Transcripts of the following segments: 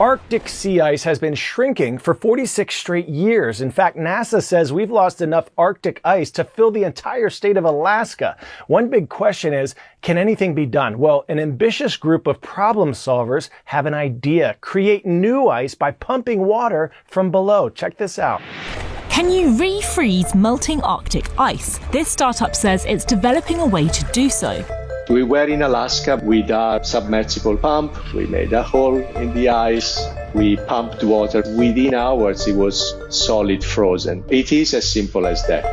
Arctic sea ice has been shrinking for 46 straight years. In fact, NASA says we've lost enough Arctic ice to fill the entire state of Alaska. One big question is, can anything be done? Well, an ambitious group of problem solvers have an idea: create new ice by pumping water from below. Check this out. Can you refreeze melting Arctic ice? This startup says it's developing a way to do so. We were in Alaska with a submersible pump. We made a hole in the ice. We pumped water. Within hours, it was solid frozen. It is as simple as that.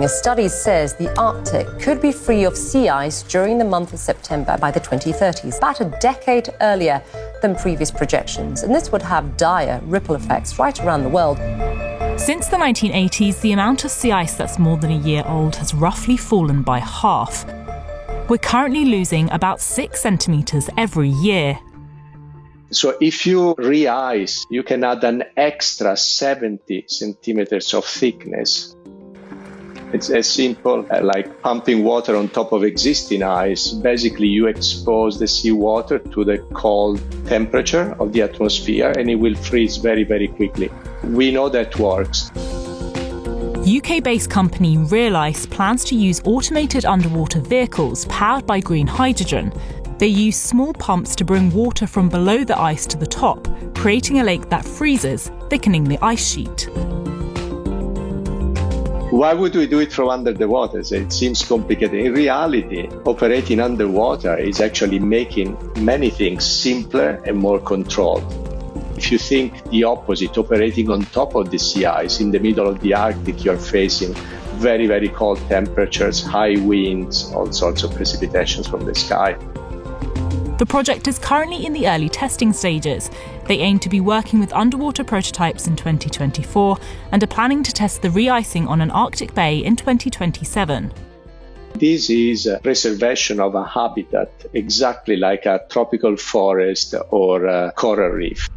A study says the Arctic could be free of sea ice during the month of September by the 2030s, about a decade earlier than previous projections. And this would have dire ripple effects right around the world. Since the 1980s, the amount of sea ice that's more than a year old has roughly fallen by half. We're currently losing about 6 centimetres every year. So if you re-ice, you can add an extra 70 centimetres of thickness. It's as simple like pumping water on top of existing ice. Basically, you expose the seawater to the cold temperature of the atmosphere and it will freeze very, very quickly. We know that works. UK-based company Real Ice plans to use automated underwater vehicles powered by green hydrogen. They use small pumps to bring water from below the ice to the top, creating a lake that freezes, thickening the ice sheet. Why would we do it from under the water? It seems complicated. In reality, operating underwater is actually making many things simpler and more controlled. If you think the opposite, operating on top of the sea ice in the middle of the Arctic, you're facing very, very cold temperatures, high winds, all sorts of precipitations from the sky. The project is currently in the early testing stages. They aim to be working with underwater prototypes in 2024 and are planning to test the re-icing on an Arctic bay in 2027. This is a preservation of a habitat exactly like a tropical forest or a coral reef.